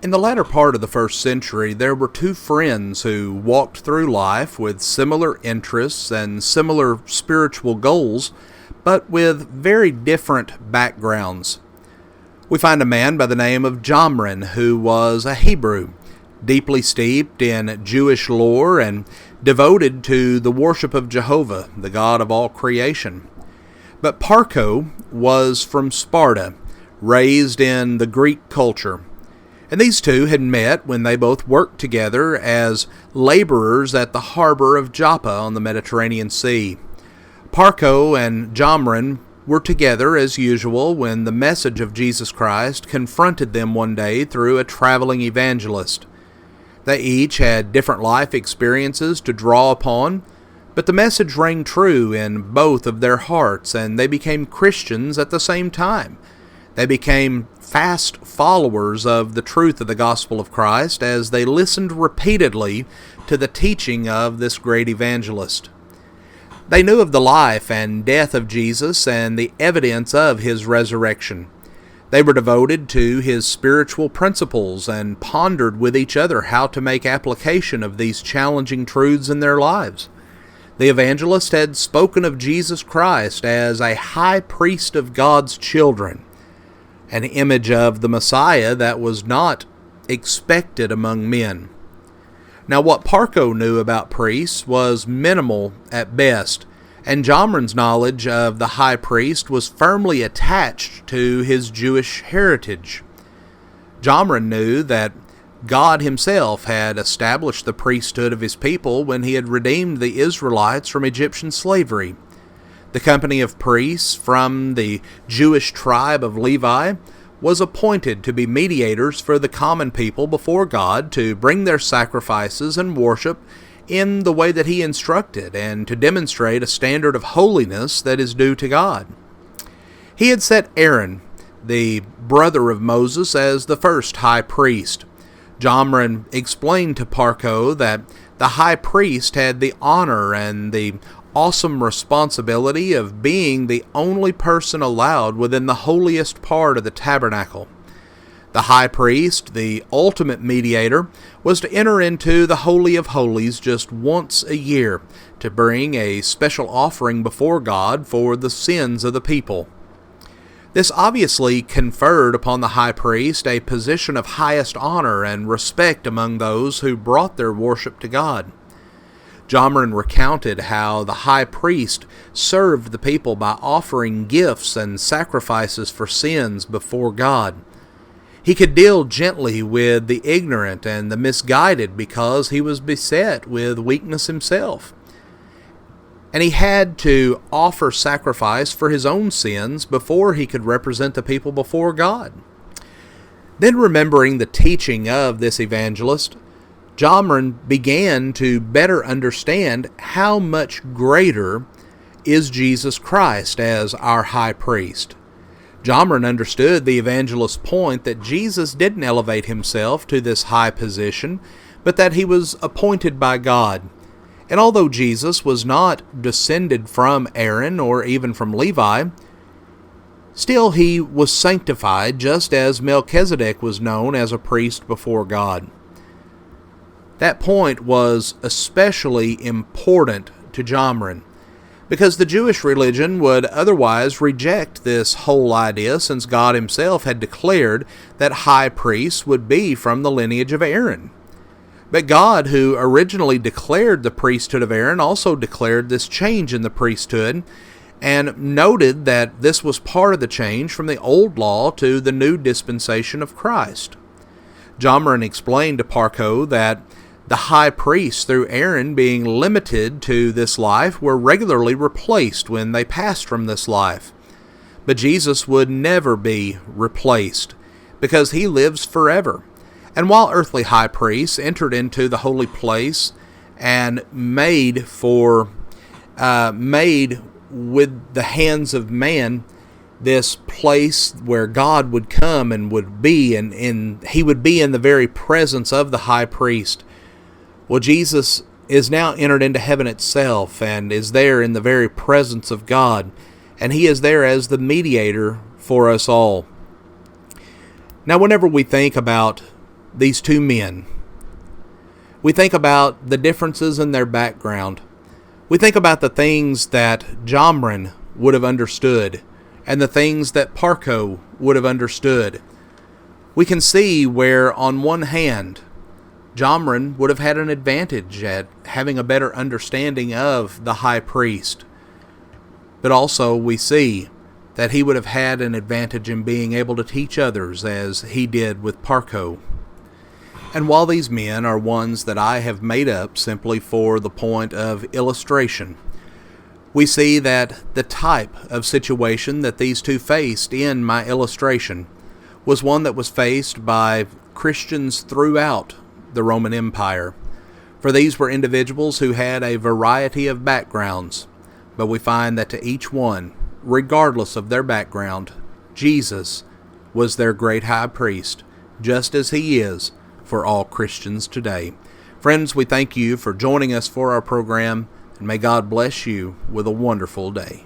In the latter part of the first century, there were two friends who walked through life with similar interests and similar spiritual goals, but with very different backgrounds. We find a man by the name of Jomrin, who was a Hebrew, deeply steeped in Jewish lore and devoted to the worship of Jehovah, the God of all creation. But Parco was from Sparta, raised in the Greek culture. And these two had met when they both worked together as laborers at the harbor of Joppa on the Mediterranean Sea. Parco and Jomrin were together as usual when the message of Jesus Christ confronted them one day through a traveling evangelist. They each had different life experiences to draw upon, but the message rang true in both of their hearts, and they became Christians at the same time. They became fast followers of the truth of the gospel of Christ as they listened repeatedly to the teaching of this great evangelist. They knew of the life and death of Jesus and the evidence of his resurrection. They were devoted to his spiritual principles and pondered with each other how to make application of these challenging truths in their lives. The evangelist had spoken of Jesus Christ as a high priest of God's children, an image of the Messiah that was not expected among men. Now, what Parco knew about priests was minimal at best, and Jomrin's knowledge of the high priest was firmly attached to his Jewish heritage. Jomrin knew that God himself had established the priesthood of his people when he had redeemed the Israelites from Egyptian slavery. The company of priests from the Jewish tribe of Levi was appointed to be mediators for the common people before God to bring their sacrifices and worship in the way that he instructed and to demonstrate a standard of holiness that is due to God. He had set Aaron, the brother of Moses, as the first high priest. Jomrin explained to Parco that the high priest had the honor and the awesome responsibility of being the only person allowed within the holiest part of the tabernacle. The high priest, the ultimate mediator, was to enter into the Holy of Holies just once a year to bring a special offering before God for the sins of the people. This obviously conferred upon the high priest a position of highest honor and respect among those who brought their worship to God. Jomrin recounted how the high priest served the people by offering gifts and sacrifices for sins before God. He could deal gently with the ignorant and the misguided because he was beset with weakness himself. And he had to offer sacrifice for his own sins before he could represent the people before God. Then, remembering the teaching of this evangelist, Jomrin began to better understand how much greater is Jesus Christ as our high priest. Jomrin understood the evangelist's point that Jesus didn't elevate himself to this high position, but that he was appointed by God. And although Jesus was not descended from Aaron or even from Levi, still he was sanctified just as Melchizedek was known as a priest before God. That point was especially important to Jomrin, because the Jewish religion would otherwise reject this whole idea since God himself had declared that high priests would be from the lineage of Aaron. But God, who originally declared the priesthood of Aaron, also declared this change in the priesthood and noted that this was part of the change from the old law to the new dispensation of Christ. Jomrin explained to Parco that the high priests, through Aaron being limited to this life, were regularly replaced when they passed from this life. But Jesus would never be replaced, because he lives forever. And while earthly high priests entered into the holy place and made with the hands of man this place where God would come and would be, and he would be in the very presence of the high priest, well, Jesus is now entered into heaven itself and is there in the very presence of God, and he is there as the mediator for us all. Now, whenever we think about these two men. We think about the differences in their background. We think about the things that Jomrin would have understood and the things that Parco would have understood. We can see where, on one hand, Jomrin would have had an advantage at having a better understanding of the high priest. But also we see that he would have had an advantage in being able to teach others as he did with Parco. And while these men are ones that I have made up simply for the point of illustration, we see that the type of situation that these two faced in my illustration was one that was faced by Christians throughout the Roman Empire. For these were individuals who had a variety of backgrounds, but we find that to each one, regardless of their background, Jesus was their great high priest, just as he is for all Christians today. Friends, we thank you for joining us for our program, and may God bless you with a wonderful day.